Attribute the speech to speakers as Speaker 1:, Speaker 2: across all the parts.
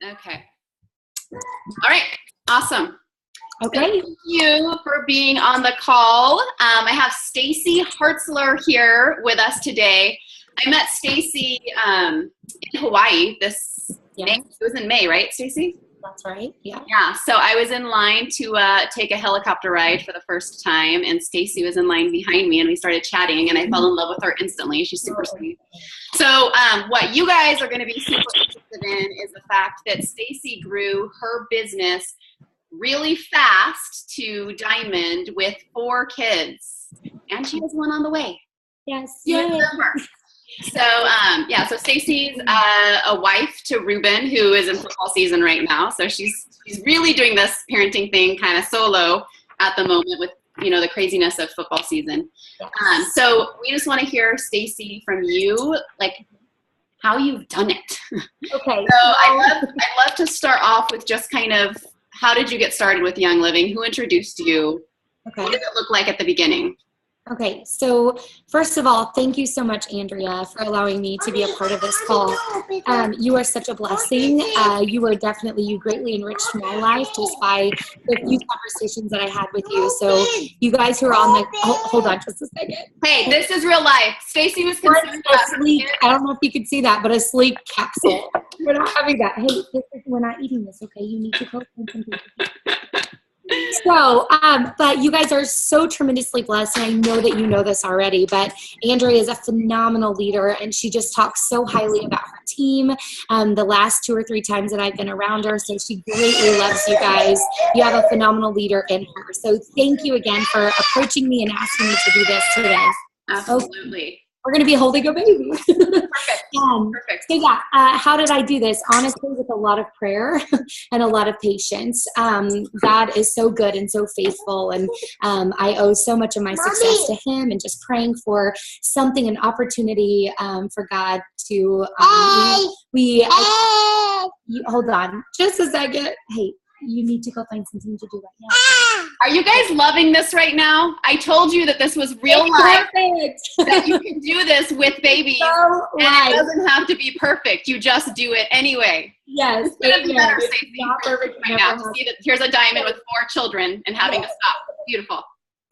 Speaker 1: Okay. All right. Awesome.
Speaker 2: Okay.
Speaker 1: Thank you for being on the call. I have Stacie Hartzler here with us today. I met Stacie in Hawaii May. It was in May, right, Stacie?
Speaker 2: That's right. Yeah.
Speaker 1: Yeah. So I was in line to take a helicopter ride for the first time, and Stacie was in line behind me, and we started chatting, and I fell in love with her instantly. She's super sweet. So what you guys are going to be super interested in is the fact that Stacie grew her business really fast to diamond with 4 kids, and she has one on the way.
Speaker 2: Yes.
Speaker 1: Yay. So Stacie's a wife to Ruben, who is in football season right now. So she's really doing this parenting thing kind of solo at the moment with, the craziness of football season. So we just want to hear, Stacie, from you, like how you've done it.
Speaker 2: Okay.
Speaker 1: So I'd love to start off with just kind of, how did you get started with Young Living? Who introduced you?
Speaker 2: Okay.
Speaker 1: What did it look like at the beginning?
Speaker 2: Okay, so first of all, thank you so much, Andrea, for allowing me to be a part of this call. You are such a blessing. You greatly enriched my life just by the few conversations that I had with you. So you guys who are on the, hold on just a second.
Speaker 1: Hey, this is real life. Stacie was concerned
Speaker 2: about sleep. I don't know if you can see that, but a sleep capsule. We're not having that. Hey, we're not eating this, okay? You need to go. So, but you guys are so tremendously blessed, and I know that you know this already, but Andrea is a phenomenal leader, and she just talks so highly about her team the last 2 or 3 times that I've been around her, so she greatly loves you guys. You have a phenomenal leader in her. So thank you again for approaching me and asking me to do this today.
Speaker 1: Absolutely.
Speaker 2: Okay. We're going to be holding a baby.
Speaker 1: Perfect. Perfect.
Speaker 2: So yeah, how did I do this? Honestly, with a lot of prayer and a lot of patience. God is so good and so faithful, and I owe so much of my success to Him, and just praying for something, an opportunity for God to. Hold on, just a second. Hey. You need to go find something to do right now.
Speaker 1: Are you guys loving this right now? I told you that this was real life. That you can do this with babies. It doesn't have to be perfect. You just do it anyway.
Speaker 2: Yes.
Speaker 1: It's going to be better, Stacie. Not perfect right now. See that here's a diamond with 4 children and having to stop. Beautiful.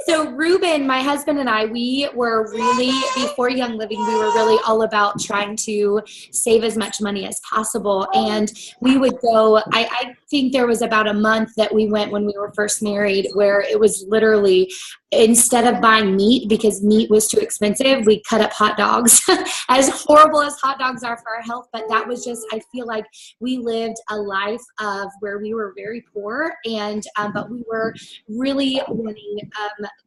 Speaker 2: So Ruben, my husband, and I, we were really, before Young Living, we were really all about trying to save as much money as possible. And we would go, I think there was about a month that we went when we were first married, where it was literally, instead of buying meat because meat was too expensive, we cut up hot dogs. As horrible as hot dogs are for our health, but that was just, I feel like we lived a life of where we were very poor, and but we were really wanting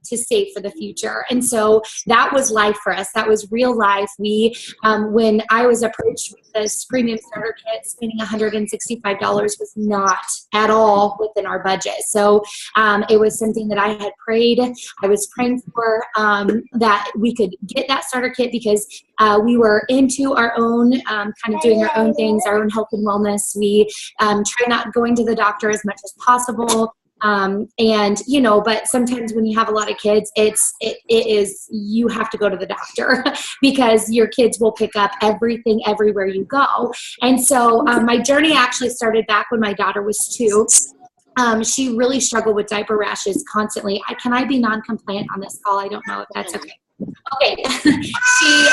Speaker 2: to save for the future. And so that was life for us. That was real life. We, when I was approached with the Premium Starter Kit, spending $165 was not at all within our budget. So it was something that I had prayed. I was praying for that we could get that starter kit, because we were into our own, kind of doing our own things, our own health and wellness. We try not going to the doctor as much as possible. And, but sometimes when you have a lot of kids, it is, you have to go to the doctor because your kids will pick up everything everywhere you go. And so my journey actually started back when my daughter was 2. She really struggled with diaper rashes constantly. Can I be non-compliant on this call? I don't know if that's okay. Okay. She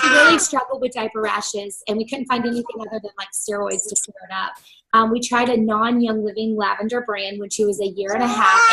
Speaker 2: really struggled with diaper rashes, and we couldn't find anything other than like steroids to clear it up. We tried a non-Young Living lavender brand when she was 1.5 years,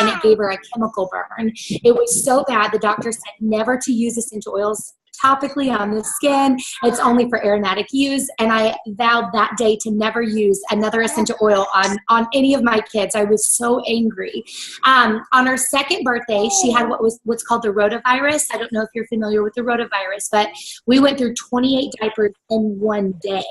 Speaker 2: and it gave her a chemical burn. It was so bad. The doctor said never to use essential oils topically on the skin. It's only for aromatic use. And I vowed that day to never use another essential oil on any of my kids. I was so angry. On her 2nd birthday, she had what's called the rotavirus. I don't know if you're familiar with the rotavirus, but we went through 28 diapers in one day.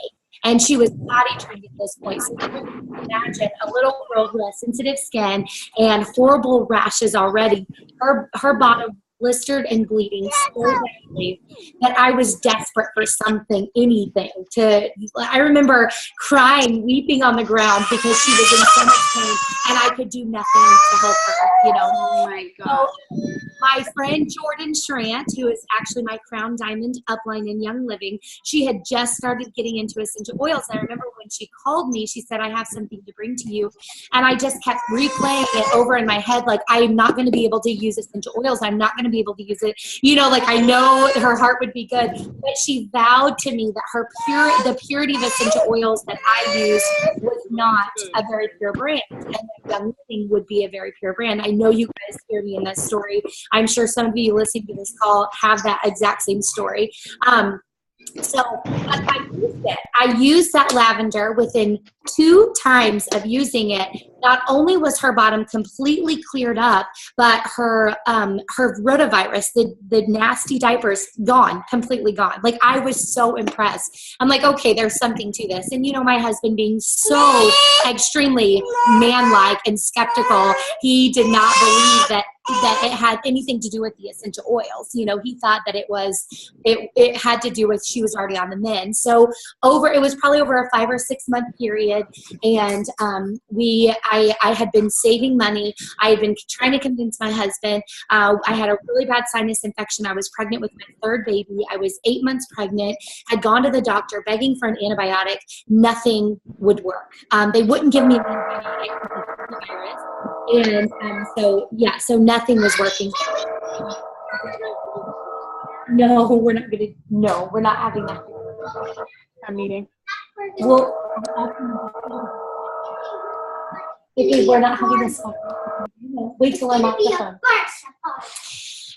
Speaker 2: And she was potty trained at this point. So imagine a little girl who has sensitive skin and horrible rashes already. Her bottom blistered and bleeding so badly that I was desperate for something, anything I remember crying, weeping on the ground because she was in so much pain, and I could do nothing to help her,
Speaker 1: Oh my God.
Speaker 2: So, my friend Jordan Schrant, who is actually my Crown Diamond upline in Young Living, she had just started getting into essential oils. And I remember when when she called me, she said, I have something to bring to you. And I just kept replaying it over in my head, like, I'm not going to be able to use essential oils. I'm not going to be able to use it. Like, I know her heart would be good, but she vowed to me that the purity of essential oils that I use was not a very pure brand, and that Young Living would be a very pure brand. I know you guys hear me in this story. I'm sure some of you listening to this call have that exact same story. So I used it. I used that lavender. Within 2 times of using it, not only was her bottom completely cleared up, but her rotavirus, the nasty diapers, gone, completely gone. Like, I was so impressed. I'm like, okay, there's something to this. And my husband being so extremely man-like and skeptical, he did not believe that it had anything to do with the essential oils. He thought that it had to do with she was already on the mend. So it was probably over a 5 or 6 month period. And I had been saving money. I had been trying to convince my husband. I had a really bad sinus infection. I was pregnant with my 3rd baby. I was 8 months pregnant, had gone to the doctor begging for an antibiotic. Nothing would work. They wouldn't give me an antibiotic for the virus. And so nothing was working. No, we're not having that.
Speaker 1: A meeting.
Speaker 2: Well, okay, we're not having this. Wait till I'm off the phone.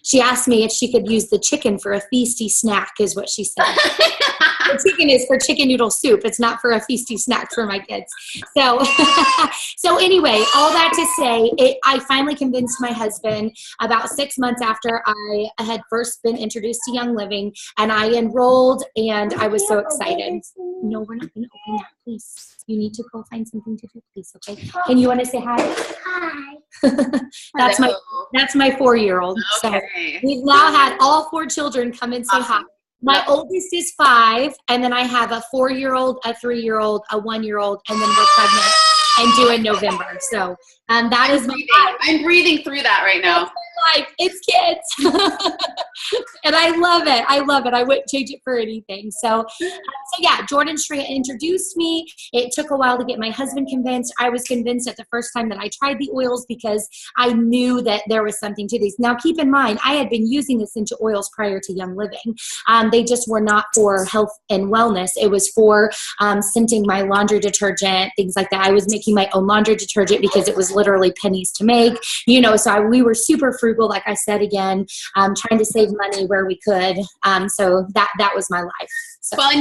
Speaker 2: She asked me if she could use the chicken for a feasty snack, is what she said. The chicken is for chicken noodle soup. It's not for a feasty snack for my kids. So anyway, all that to say, I finally convinced my husband about 6 months after I had first been introduced to Young Living, and I enrolled, and I was so excited. No, we're not going to open that, please. You need to go find something to do, please, okay? And you want to say hi?
Speaker 3: Hi.
Speaker 2: That's my 4-year-old.
Speaker 1: Okay.
Speaker 2: So we've now had all 4 children come and say hi. My oldest is 5, and then I have a 4-year-old, a 3-year-old, a 1-year-old, and then we're pregnant and due in November. So that is my life.
Speaker 1: I'm breathing through that right now.
Speaker 2: Life. It's kids. And I love it. I wouldn't change it for anything. So yeah, Jordan Shreya introduced me. It took a while to get my husband convinced. I was convinced at the first time that I tried the oils because I knew that there was something to these. Now, keep in mind, I had been using essential oils prior to Young Living. They just were not for health and wellness. It was for scenting my laundry detergent, things like that. I was making my own laundry detergent because it was literally pennies to make. So we were super frugal, like I said again, trying to save money where we could. So that was my life. So.
Speaker 1: Well,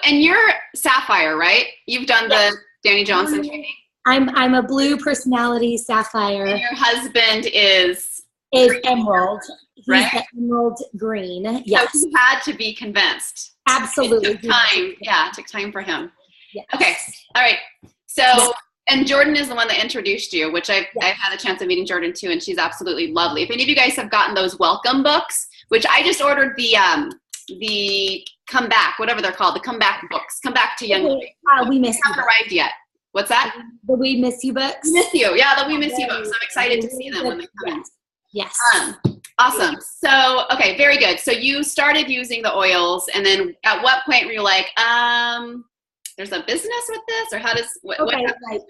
Speaker 1: and you're Sapphire, right? You've done the Danny Johnson training.
Speaker 2: I'm a blue personality, Sapphire.
Speaker 1: And your husband is
Speaker 2: Emerald. He's
Speaker 1: right?
Speaker 2: the emerald green. Yes.
Speaker 1: So he had to be convinced.
Speaker 2: Absolutely.
Speaker 1: It took time. Yeah, it took time for him.
Speaker 2: Yes.
Speaker 1: Okay. All right. So, and Jordan is the one that introduced you, which I've had the chance of meeting Jordan too, and she's absolutely lovely. If any of you guys have gotten those welcome books, which I just ordered the Come Back, whatever they're called, the Come Back books, Come Back to Young Living.
Speaker 2: We miss you.
Speaker 1: Haven't arrived yet. What's that?
Speaker 2: The We Miss You books.
Speaker 1: We miss you. Yeah, the We Miss You books. I'm excited to see them when they come in.
Speaker 2: Yes.
Speaker 1: Awesome. So, okay, very good. So you started using the oils, and then at what point were you like, there's a business with this, or how does what
Speaker 2: right.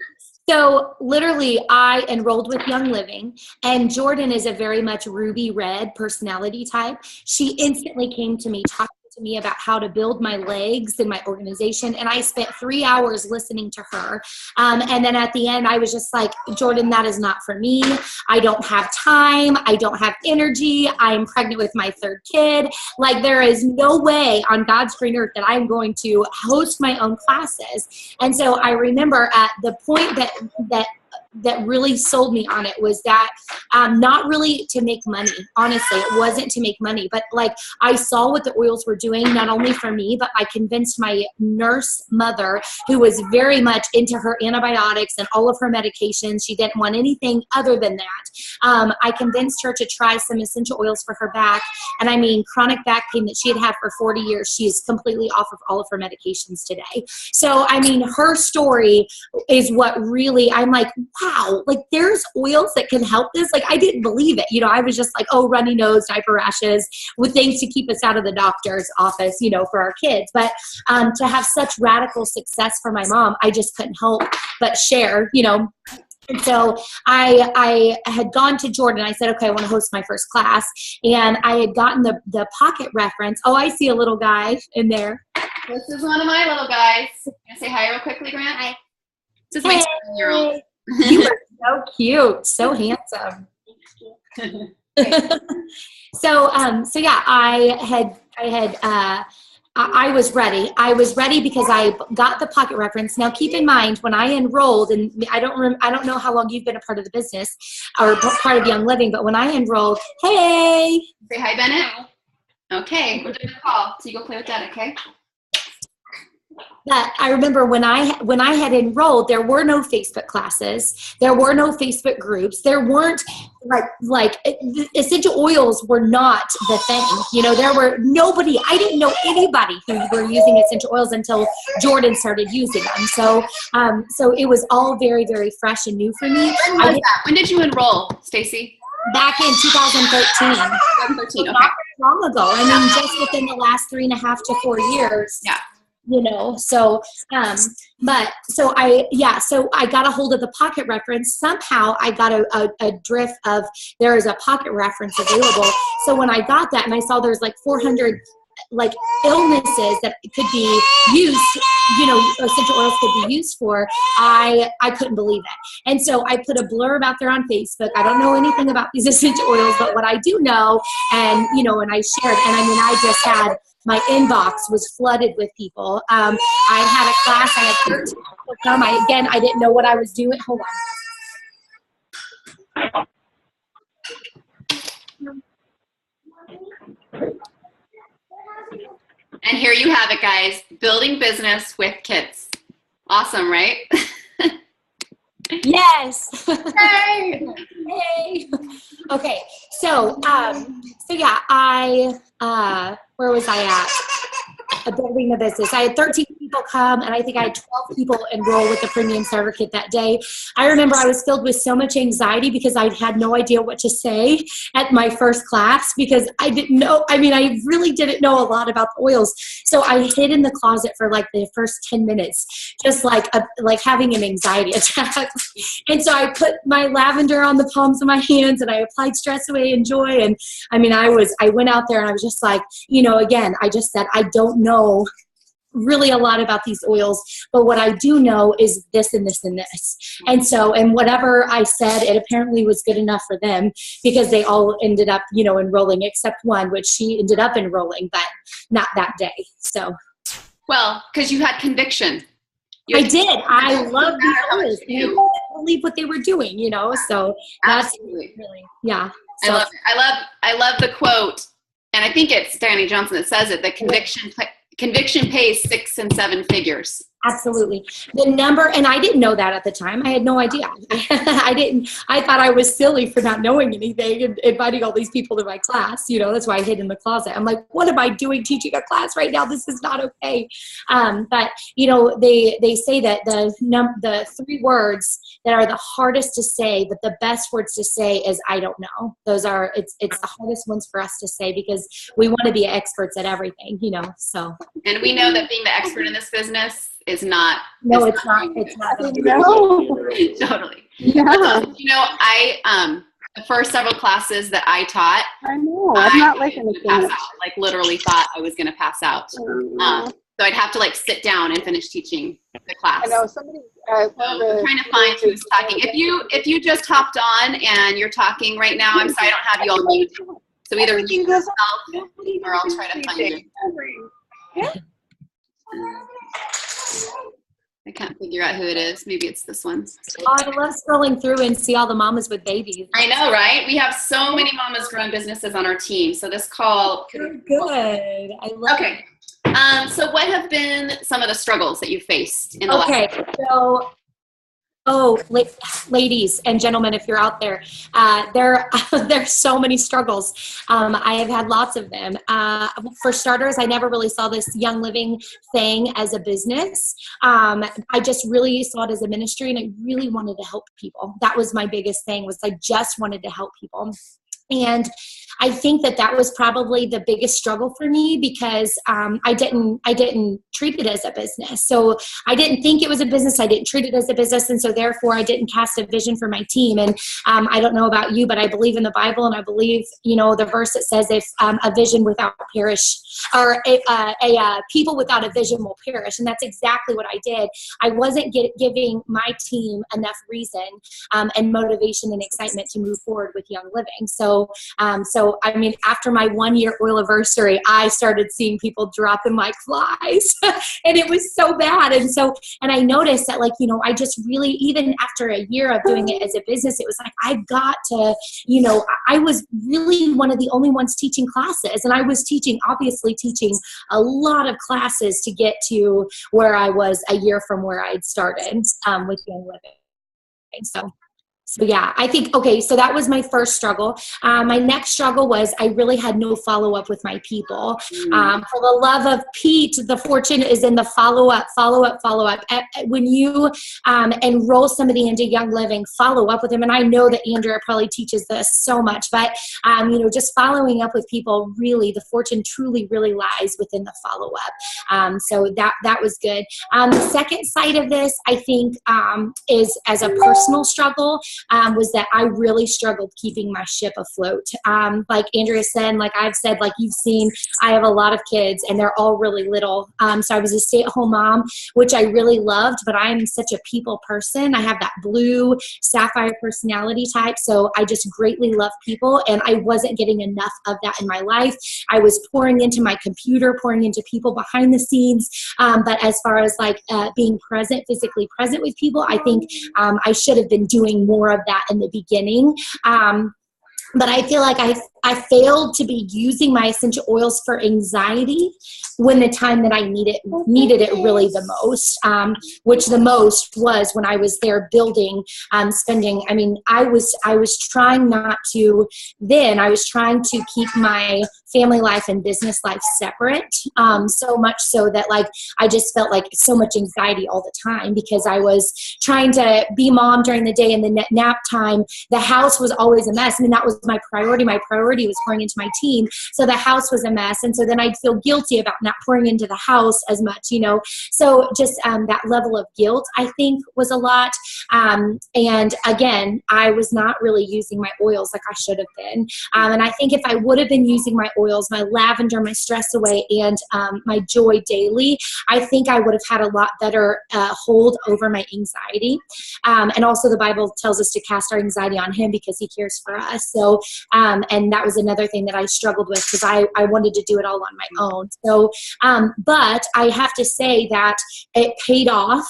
Speaker 2: So literally I enrolled with Young Living, and Jordan is a very much ruby red personality type. She instantly came to me, talking to me about how to build my legs in my organization. And I spent 3 hours listening to her. And then at the end, I was just like, Jordan, that is not for me. I don't have time. I don't have energy. I'm pregnant with my 3rd kid. Like, there is no way on God's green earth that I'm going to host my own classes. And so I remember at the point that really sold me on it was that not really to make money. Honestly, it wasn't to make money, but like I saw what the oils were doing, not only for me, but I convinced my nurse mother, who was very much into her antibiotics and all of her medications. She didn't want anything other than that. I convinced her to try some essential oils for her back. And I mean, chronic back pain that she had had for 40 years, she's completely off of all of her medications today. So, I mean, her story is what really, I'm like, wow, like there's oils that can help this. Like I didn't believe it. I was just like, oh, runny nose, diaper rashes, with things to keep us out of the doctor's office, for our kids. But to have such radical success for my mom, I just couldn't help but share, And so I had gone to Jordan. I said, okay, I want to host my first class. And I had gotten the pocket reference. Oh, I see a little guy in there.
Speaker 1: This is one of my little guys. Can I say hi real quickly, Grant? Hi. This is my 7-year-old.
Speaker 2: You are so cute. So handsome. So yeah, I was ready. I was ready because I got the pocket reference. Now, keep in mind, when I enrolled, and I don't know how long you've been a part of the business or part of Young Living, but when I enrolled, hey.
Speaker 1: Say hi, Bennett. Okay, we're doing a call, so you go play with Dad, okay?
Speaker 2: But I remember when I had enrolled, there were no Facebook classes. There were no Facebook groups. There weren't like essential oils were not the thing. There were nobody. I didn't know anybody who were using essential oils until Jordan started using them. So it was all very, very fresh and new for me.
Speaker 1: When was that? When did you enroll, Stacie?
Speaker 2: Back in 2013.
Speaker 1: 2013. Okay.
Speaker 2: Not very long ago. I mean, just within the last 3.5 to 4 years.
Speaker 1: Yeah.
Speaker 2: So I got a hold of the pocket reference. Somehow I got a drift of there is a pocket reference available. So when I got that and I saw there's like 400 like illnesses that could be used, essential oils could be used for, I couldn't believe it. And so I put a blurb out there on Facebook. I don't know anything about these essential oils, but what I do know, and I shared, and I mean, I just had, my inbox was flooded with people. I had a class, I had 13 people come. I didn't know what I was doing. Hold on.
Speaker 1: And here you have it, guys. Building business with kids. Awesome, right?
Speaker 2: Yes.
Speaker 1: Hey.
Speaker 2: Hey. Okay. So yeah, where was I at? Building the business. I had 13 people come, and I think I had 12 people enroll with the premium starter kit that day. I remember I was filled with so much anxiety because I had no idea what to say at my first class because I didn't know. I mean, I really didn't know a lot about the oils. So I hid in the closet for like the first 10 minutes, just like having an anxiety attack. And so I put my lavender on the palms of my hands and I applied Stress Away and Joy. And I mean, I went out there and I was just like, again, I just said, I don't know really a lot about these oils, but what I do know is this and this and this. And whatever I said, it apparently was good enough for them because they all ended up, enrolling except one, which she ended up enrolling, but not that day. So.
Speaker 1: Well, because you had conviction.
Speaker 2: I did. I love these oils. I couldn't believe what they were doing, so that's
Speaker 1: absolutely
Speaker 2: really, yeah.
Speaker 1: So. I love it. I love the quote, and I think it's Danny Johnson that says it, that conviction pays 6 and 7 figures.
Speaker 2: Absolutely. The number, and I didn't know that at the time. I had no idea. I thought I was silly for not knowing anything and inviting all these people to my class. That's why I hid in the closet. I'm like, what am I doing teaching a class right now? This is not okay. But they say that the 3 words that are the hardest to say, but the best words to say is, I don't know. It's the hardest ones for us to say because we want to be experts at everything, so.
Speaker 1: And we know that being the expert in this business is not.
Speaker 2: No, it's not. It's not.
Speaker 1: No. Totally.
Speaker 4: Yeah.
Speaker 1: I the first several classes that I taught,
Speaker 4: I know. I'm not liking the
Speaker 1: pass out. Like literally thought I was going to pass out. So I'd have to sit down and finish teaching the class.
Speaker 4: I know somebody.
Speaker 1: I'm trying to find who's talking. If you just hopped on and you're talking right now, I'm sorry I don't have you all muted. So either mute yourself or I'll try to find you.
Speaker 4: Yeah.
Speaker 1: I can't figure out who it is. Maybe it's this one.
Speaker 2: Oh, I love scrolling through and see all the mamas with babies.
Speaker 1: I know, right? We have so many mamas growing businesses on our team. So this call.
Speaker 2: Good. I love
Speaker 1: Okay. So what have been some of the struggles that you faced in the last?
Speaker 2: Okay. So Oh, ladies and gentlemen, if you're out there, there's so many struggles. I have had lots of them. For starters, I never really saw this Young Living thing as a business. I just really saw it as a ministry, and I really wanted to help people. That was my biggest thing, was I just wanted to help people. And I think that was probably the biggest struggle for me, because I didn't treat it as a business. So I didn't think it was a business. I didn't treat it as a business. And so therefore I didn't cast a vision for my team. And I don't know about you, but I believe in the Bible, and I believe, the verse that says, if a vision without perish, or a people without a vision will perish. And that's exactly what I did. I wasn't giving my team enough reason and motivation and excitement to move forward with Young Living. So I mean, after my 1 year oil anniversary, I started seeing people dropping like flies and it was so bad. And I noticed that, I just really, even after a year of doing it as a business, it was like, I've got to, I was really one of the only ones teaching classes, and I was obviously teaching a lot of classes to get to where I was a year from where I'd started with Young Living. So yeah, I think, okay, so that was my first struggle. My next struggle was I really had no follow-up with my people. For the love of Pete, the fortune is in the follow-up. When you enroll somebody into Young Living, follow up with them. And I know that Andrea probably teaches this so much, but just following up with people, really, the fortune truly really lies within the follow-up. So that was good. The second side of this, I think, is as a personal struggle. Was that I really struggled keeping my ship afloat. Like Andrea said, like I've said, like you've seen, I have a lot of kids and they're all really little. So I was a stay-at-home mom, which I really loved, but I'm such a people person. I have that blue sapphire personality type. So I just greatly love people, and I wasn't getting enough of that in my life. I was pouring into my computer, pouring into people behind the scenes. But as far as being present, physically present with people, I think I should have been doing more of that in the beginning. But I feel like I failed to be using my essential oils for anxiety when the time that I needed it really the most, which the most was when I was there building, spending. I mean, I was trying not to. Then I was trying to keep my family life and business life separate, so much so that I just felt like so much anxiety all the time, because I was trying to be mom during the day, and the nap time, the house was always a mess. I mean, that was my priority. My priority was pouring into my team. So the house was a mess. And so then I'd feel guilty about not pouring into the house as much, So just that level of guilt, I think, was a lot. And again, I was not really using my oils like I should have been. And I think if I would have been using my oils, my lavender, my stress away, and my joy daily, I think I would have had a lot better hold over my anxiety. And also the Bible tells us to cast our anxiety on him because he cares for us. So, and that was another thing that I struggled with, because I wanted to do it all on my own. So, but I have to say that it paid off.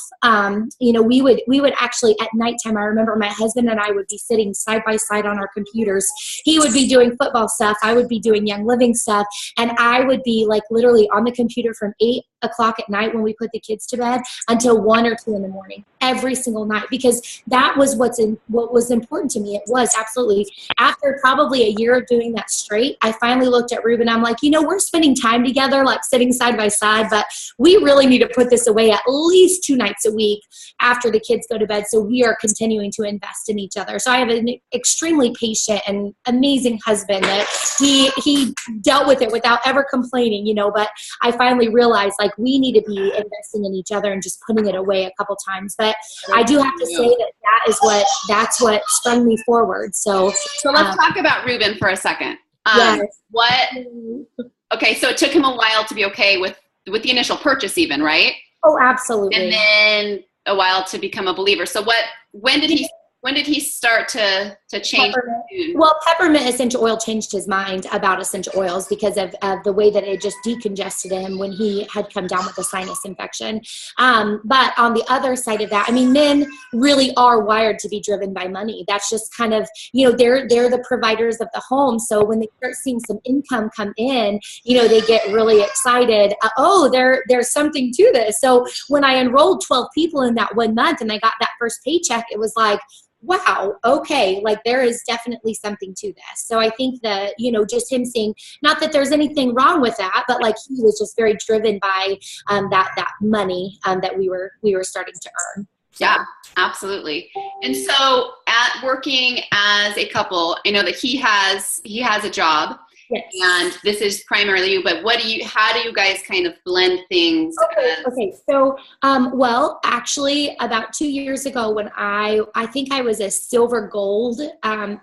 Speaker 2: We would actually at nighttime, I remember my husband and I would be sitting side by side on our computers. He would be doing football stuff. I would be doing Young Living stuff. And I would be literally on the computer from 8 o'clock at night when we put the kids to bed until 1 or 2 in the morning every single night, because that was what was important to me. It was absolutely, after probably a year of doing that straight, I finally looked at Ruben. I'm like, we're spending time together, sitting side by side, but we really need to put this away at least 2 nights a week after the kids go to bed, so we are continuing to invest in each other. So I have an extremely patient and amazing husband that he dealt with it without ever complaining, but I finally realized we need to be investing in each other and just putting it away a couple times. But I do have to say that's what sprung me forward. So
Speaker 1: let's talk about Ruben for a second.
Speaker 2: Yes.
Speaker 1: Okay, so it took him a while to be okay with the initial purchase even, right?
Speaker 2: Oh, absolutely.
Speaker 1: And then a while to become a believer. So when did he When did he start to change?
Speaker 2: Well, peppermint essential oil changed his mind about essential oils because of the way that it just decongested him when he had come down with a sinus infection. But on the other side of that, I mean, men really are wired to be driven by money. That's just kind of, they're the providers of the home. So when they start seeing some income come in, they get really excited. There's something to this. So when I enrolled 12 people in that 1 month and I got that first paycheck, it was like, wow, okay, like there is definitely something to this. So I think that, just him saying, not that there's anything wrong with that, but like he was just very driven by that money that we were starting to earn. So.
Speaker 1: Yeah, absolutely. And so at working as a couple, I know that he has a job.
Speaker 2: Yes.
Speaker 1: And this is primarily you, but how do you guys kind of blend things?
Speaker 2: Okay. So, well, actually about 2 years ago when I think I was a silver gold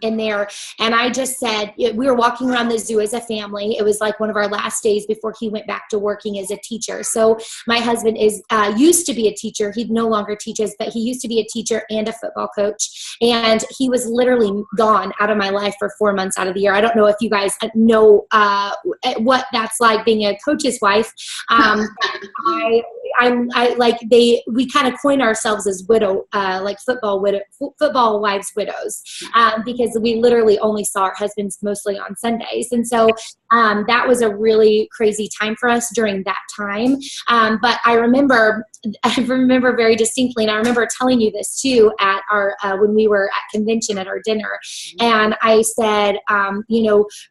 Speaker 2: in there, and I just said, we were walking around the zoo as a family. It was like one of our last days before he went back to working as a teacher. So my husband used to be a teacher. He no longer teaches, but he used to be a teacher and a football coach. And he was literally gone out of my life for 4 months out of the year. I don't know if you guys know what that's like being a coach's wife. We kind of coin ourselves as widow, like football wives widows, because we literally only saw our husbands mostly on Sundays. And so that was a really crazy time for us during that time. But I remember very distinctly, and I remember telling you this too at our, when we were at convention at our dinner. And I said,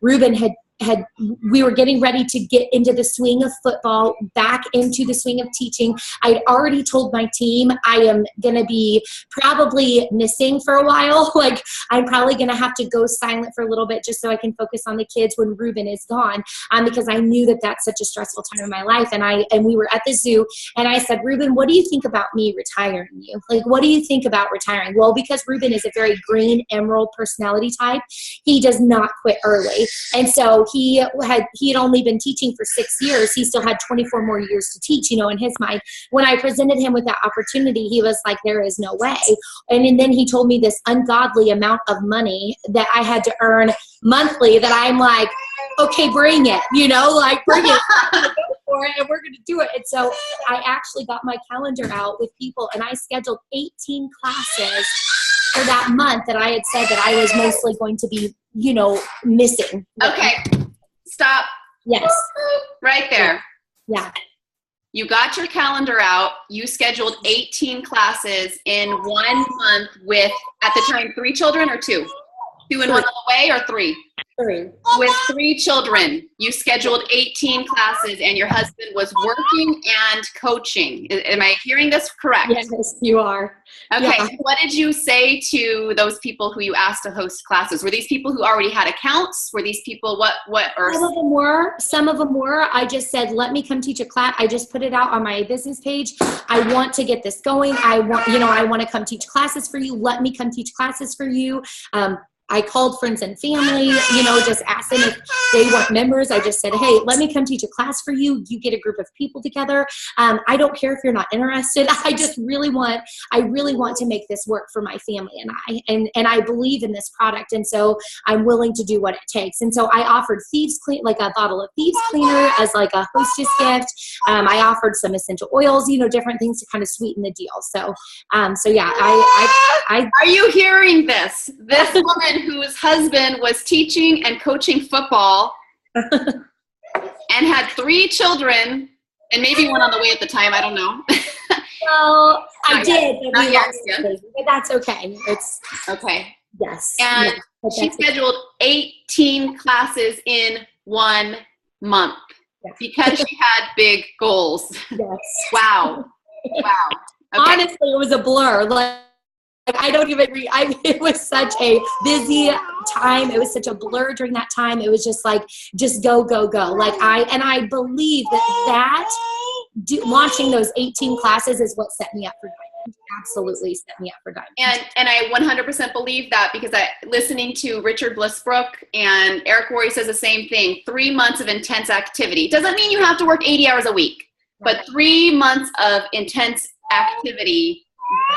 Speaker 2: Reuben we were getting ready to get into the swing of football, back into the swing of teaching. I'd already told my team I am going to be probably missing for a while. Like I'm probably going to have to go silent for a little bit just so I can focus on the kids when Reuben is gone, because I knew that that's such a stressful time in my life. And we were at the zoo and I said, Reuben, what do you think about me retiring you? Like, what do you think about retiring? Well, because Reuben is a very green emerald personality type, he does not quit early. And so he had only been teaching for 6 years. He still had 24 more years to teach, in his mind. When I presented him with that opportunity, he was like, there is no way. And then he told me this ungodly amount of money that I had to earn monthly that I'm like, okay, bring it, bring it. Go for it, and we're going to do it. And so I actually got my calendar out with people and I scheduled 18 classes for that month that I had said that I was mostly going to be, missing.
Speaker 1: Okay. Stop.
Speaker 2: Yes.
Speaker 1: Right there.
Speaker 2: Yeah.
Speaker 1: You got your calendar out. You scheduled 18 classes in 1 month with, at the time, 3 children or 2? 2 and 1 on the way, or 3?
Speaker 2: 3.
Speaker 1: With 3 children, you scheduled 18 classes and your husband was working and coaching. Am I hearing this correct?
Speaker 2: Yes, you are.
Speaker 1: Okay.
Speaker 2: Yeah.
Speaker 1: What did you say to those people who you asked to host classes? Were these people who already had accounts? Were these people
Speaker 2: Some of them were. I just said, let me come teach a class. I just put it out on my business page. I want to get this going. I want to come teach classes for you. Let me come teach classes for you. I called friends and family, just asked them if they want members. I just said, hey, let me come teach a class for you. You get a group of people together. I don't care if you're not interested. I really want to make this work for my family and I, and I believe in this product. And so I'm willing to do what it takes. And so I offered like a bottle of thieves cleaner as like a hostess gift. I offered some essential oils, different things to kind of sweeten the deal. So yeah, I
Speaker 1: are you hearing this? This woman whose husband was teaching and coaching football and had 3 children and maybe 1 on the way at the time. I don't know.
Speaker 2: Well, I did.
Speaker 1: But
Speaker 2: that's okay. It's
Speaker 1: okay.
Speaker 2: Yes.
Speaker 1: And she scheduled 18 classes in 1 month because she had big goals.
Speaker 2: Yes.
Speaker 1: Wow. Okay.
Speaker 2: Honestly, it was a blur. Like I don't even it was such a busy time. It was such a blur during that time. It was just like, just go, go, go. Like I believe that launching those 18 classes is what set me up for Diamond. Absolutely set me up for Diamond.
Speaker 1: And I 100% believe that because listening to Richard Blissbrook and Eric Worre says the same thing. 3 months of intense activity. Doesn't mean you have to work 80 hours a week, but 3 months of intense activity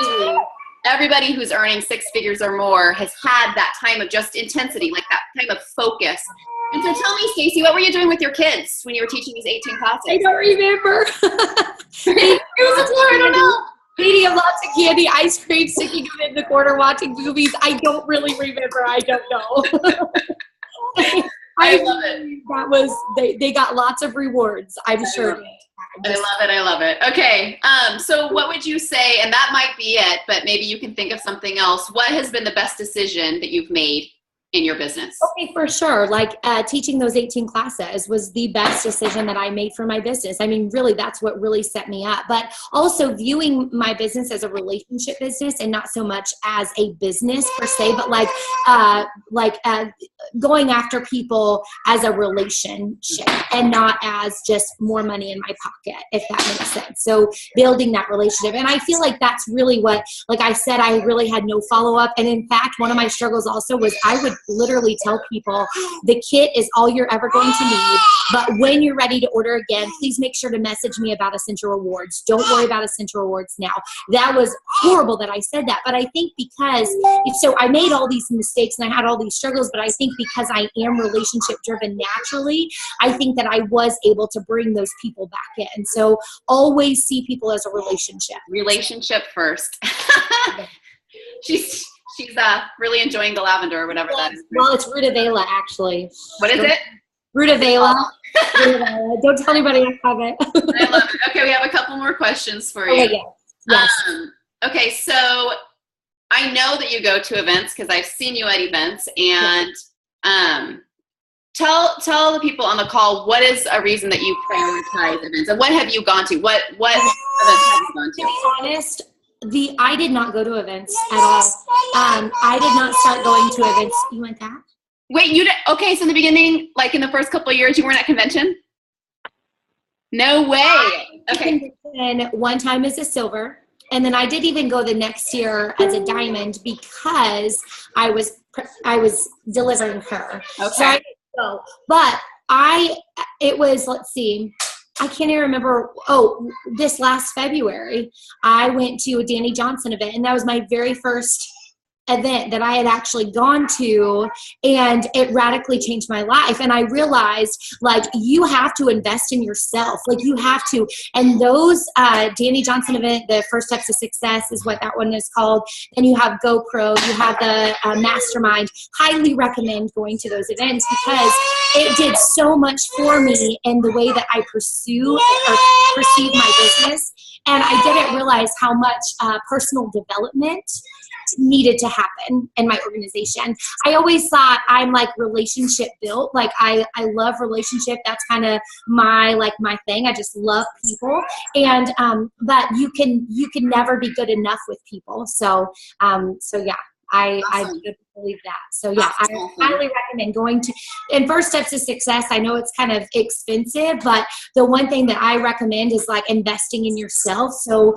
Speaker 1: really everybody who's earning six figures or more has had that time of just intensity, like that time of focus. And so tell me, Stacie, what were you doing with your kids when you were teaching these 18 classes?
Speaker 2: I don't remember.
Speaker 1: It was a blur, I don't know.
Speaker 2: Eating lots of candy, ice cream, sticking them in the corner, watching movies. I don't really remember. I don't know.
Speaker 1: I love it.
Speaker 2: That was, they got lots of rewards, I'm sure.
Speaker 1: I love it. I love it. Okay. So what would you say, and that might be it, but maybe you can think of something else. What has been the best decision that you've made in your business?
Speaker 2: Okay, for sure. Like teaching those 18 classes was the best decision that I made for my business. I mean, really, that's what really set me up. But also viewing my business as a relationship business and not so much as a business per se, but going after people as a relationship and not as just more money in my pocket, if that makes sense. So building that relationship. And I feel like that's really what, like I said, I really had no follow-up. And in fact, one of my struggles also was I would literally tell people the kit is all you're ever going to need, but when you're ready to order again, please make sure to message me about Essential Rewards. Don't worry about Essential Rewards now. That was horrible that I said that, but I think because, so I made all these mistakes and I had all these struggles, but I think because I am relationship driven naturally, I think that I was able to bring those people back in. So always see people as a relationship.
Speaker 1: Relationship first. She's really enjoying the lavender or whatever that is.
Speaker 2: Well, it's Rutavela, actually.
Speaker 1: What is it?
Speaker 2: Rutavela. Don't tell anybody I have it.
Speaker 1: I love it. Okay, we have a couple more questions for you.
Speaker 2: Okay, yes.
Speaker 1: Okay, so I know that you go to events because I've seen you at events, and tell the people on the call, what is a reason that you prioritize events, and what have you gone to? What events have you gone to?
Speaker 2: To be honest, I did not go to events at all. I did not start going to events. You want that?
Speaker 1: Wait, you did? Okay, so in the beginning, like in the first couple of years, you weren't at convention? No way. Okay.
Speaker 2: And one time as a silver, and then I did even go the next year as a diamond because I was delivering her.
Speaker 1: Okay.
Speaker 2: So I didn't go, but it was, let's see, I can't even remember. Oh, this last February, I went to a Danny Johnson event, and that was my very first event that I had actually gone to, and it radically changed my life. And I realized, like, you have to invest in yourself. Like, you have to. And those Danny Johnson event, the First Steps to Success is what that one is called. And you have GoPro, you have the Mastermind. Highly recommend going to those events because it did so much for me in the way that I perceive my business. And I didn't realize how much personal development needed to happen in my organization. I always thought I'm like relationship built. Like I love relationship. That's kind of my thing. I just love people. And but you can never be good enough with people. So yeah. I believe that. So yeah, I highly recommend going to, and First Steps to Success. I know it's kind of expensive, but the one thing that I recommend is like investing in yourself. So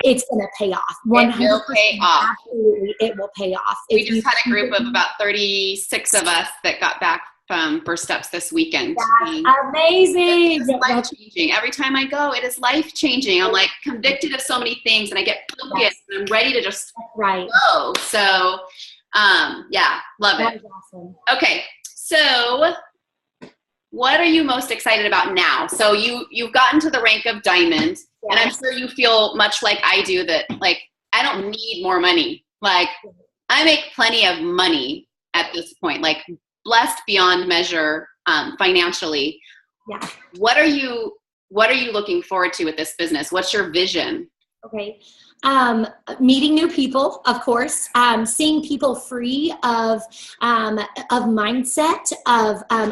Speaker 2: it's going to pay off. 100%. It will pay off. Absolutely, it will pay off.
Speaker 1: We just had a group of about 36 of us that got back from First Steps this weekekend.
Speaker 2: That's amazing.
Speaker 1: It's life-changing. Every time I go, it is life-changing. I'm like convicted of so many things, and I get focused, and I'm ready to just go. So, yeah, love it.
Speaker 2: That is awesome.
Speaker 1: Okay, so what are you most excited about now? So you've gotten to the rank of diamond, and I'm sure you feel much like I do that, like, I don't need more money. Like, I make plenty of money at this point, like blessed beyond measure financially.
Speaker 2: Yeah.
Speaker 1: What are you looking forward to with this business? What's your vision?
Speaker 2: Okay. Meeting new people, of course, seeing people free of mindset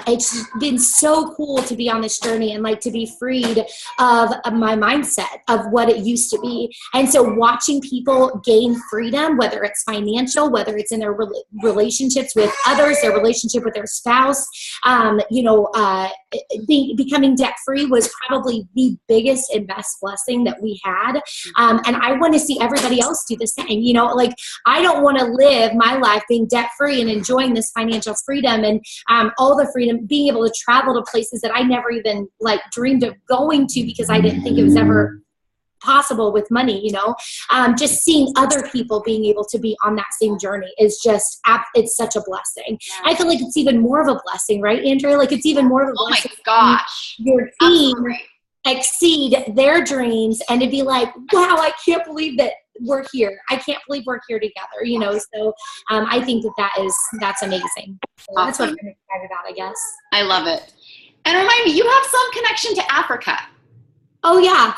Speaker 2: it's been so cool to be on this journey and like to be freed of my mindset of what it used to be. And so watching people gain freedom, whether it's financial, whether it's in their relationships with others, their relationship with their spouse, becoming debt free was probably the biggest and best blessing that we had. And I want to see everybody else do the same. Like, I don't want to live my life being debt free and enjoying this financial freedom and all the freedom, being able to travel to places that I never even like dreamed of going to because I didn't think it was ever possible with money, you know. Just seeing other people being able to be on that same journey is just, it's such a blessing. I feel like it's even more of a blessing, right, Andrea? Like it's even more of a blessing.
Speaker 1: Oh my gosh.
Speaker 2: Your team
Speaker 1: Absolutely.
Speaker 2: exceed their dreams and to be like, wow, I can't believe that we're here. I can't believe we're here together, you know. So I think that's amazing. So that's what I'm excited about, I guess.
Speaker 1: I love it. And remind me, you have some connection to Africa.
Speaker 2: Oh yeah.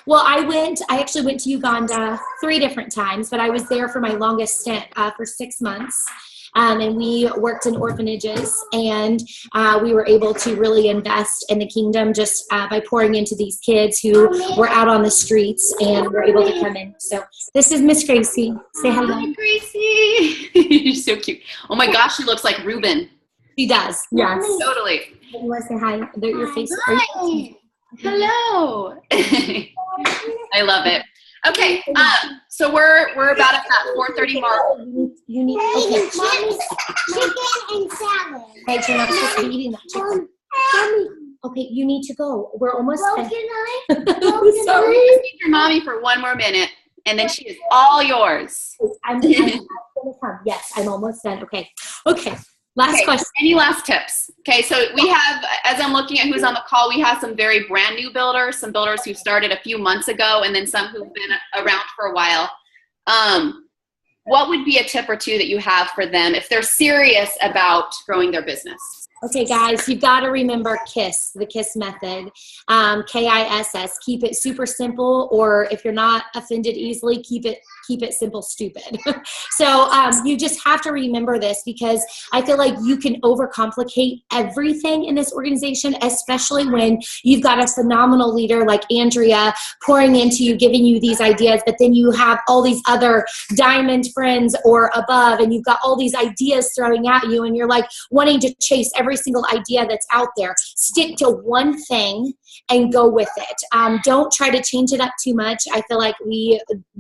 Speaker 2: Well, I actually went to Uganda 3 different times, but I was there for my longest stint for 6 months. And we worked in orphanages, and we were able to really invest in the kingdom just by pouring into these kids who were out on the streets and were able to come in. So this is Miss Gracie. Say hello.
Speaker 1: Hi, Gracie. You're so cute. Oh my gosh, she looks like Ruben.
Speaker 2: She does. Yes.
Speaker 1: Totally.
Speaker 2: You want to say hi? Your face.
Speaker 1: Hi. Hello. I love it. Okay, so we're about at that 4:30 mark.
Speaker 2: You need okay.
Speaker 3: Chicken and salad.
Speaker 2: Hey, you're not supposed to be eating that chicken. Okay, you need to go. We're almost
Speaker 3: Well,
Speaker 2: done.
Speaker 3: can I?
Speaker 2: Sorry.
Speaker 1: Just need your mommy for one more minute, and then she is all yours.
Speaker 2: I'm gonna come. Yes, I'm almost done. Okay. Last question.
Speaker 1: Any last tips? Okay, so we have, as I'm looking at who's on the call, we have some very brand new builders, some builders who started a few months ago, and then some who've been around for a while. What would be a tip or two that you have for them if they're serious about growing their business?
Speaker 2: Okay, guys, you've got to remember KISS, the KISS method, KISS. Keep it super simple, or if you're not offended easily, keep it simple, stupid. So you just have to remember this, because I feel like you can overcomplicate everything in this organization, especially when you've got a phenomenal leader like Andrea pouring into you, giving you these ideas, but then you have all these other diamond friends or above, and you've got all these ideas throwing at you, and you're like wanting to chase every single idea that's out there. Stick to one thing and go with it. Don't try to change it up too much. I feel like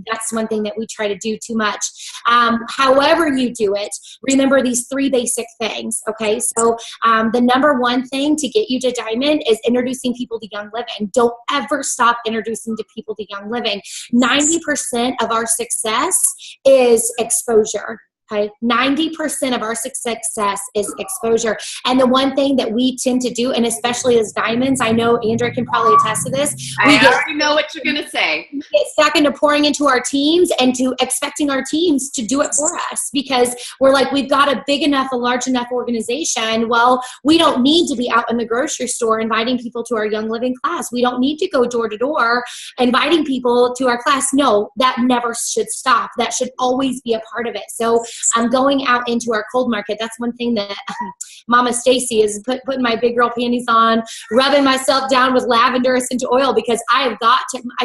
Speaker 2: that's one thing that we try to do too much. However you do it, remember these 3 basic things, okay? So the number one thing to get you to diamond is introducing people to Young Living. Don't ever stop introducing to people to Young Living. 90% of our success is exposure. Okay, 90% of our success is exposure. And the one thing that we tend to do, and especially as diamonds, I know Andrea can probably attest to this.
Speaker 1: I already know what you're going to say.
Speaker 2: We get stuck into pouring into our teams and to expecting our teams to do it for us, because we're like, we've got a large enough organization. Well, we don't need to be out in the grocery store inviting people to our Young Living class. We don't need to go door to door inviting people to our class. No, that never should stop. That should always be a part of it. So I'm going out into our cold market. That's one thing that Mama Stacie is putting my big girl panties on, rubbing myself down with lavender essential oil, because I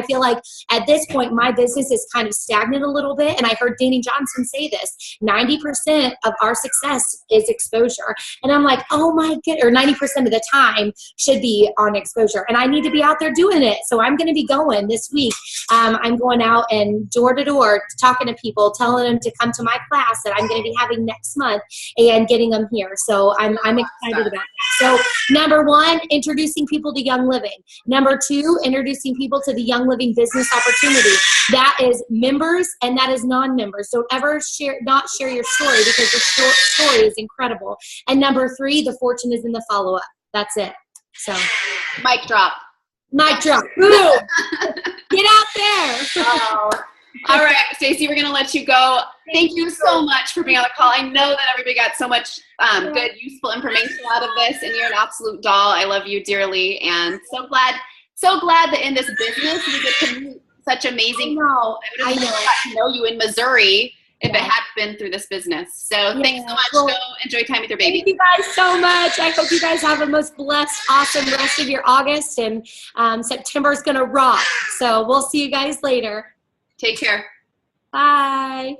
Speaker 2: feel like at this point, my business is kind of stagnant a little bit. And I heard Danny Johnson say this, 90% of our success is exposure. And I'm like, oh my God, or 90% of the time should be on exposure. And I need to be out there doing it. So I'm going to be going this week. I'm going out and door to door, talking to people, telling them to come to my class that I'm going to be having next month and getting them here. So I'm excited about that. So number one, introducing people to Young Living. Number two, introducing people to the Young Living business opportunity. That is members and that is non-members. Don't ever not share your story, because your story is incredible. And number three, the fortune is in the follow-up. That's it. So
Speaker 1: Mic drop.
Speaker 2: Mic drop. Boom. Get out there.
Speaker 1: Oh. All right, Stacie, we're going to let you go. Thank you so much for being on the call. I know that everybody got so much good, useful information out of this, and you're an absolute doll. I love you dearly, and so glad that in this business we get to meet such amazing people. I would have got to know you in Missouri if it had been through this business. So thanks so much. Go enjoy time with your baby.
Speaker 2: Thank you guys so much. I hope you guys have a most blessed, awesome rest of your August, and September is going to rock. So we'll see you guys later.
Speaker 1: Take care.
Speaker 2: Bye.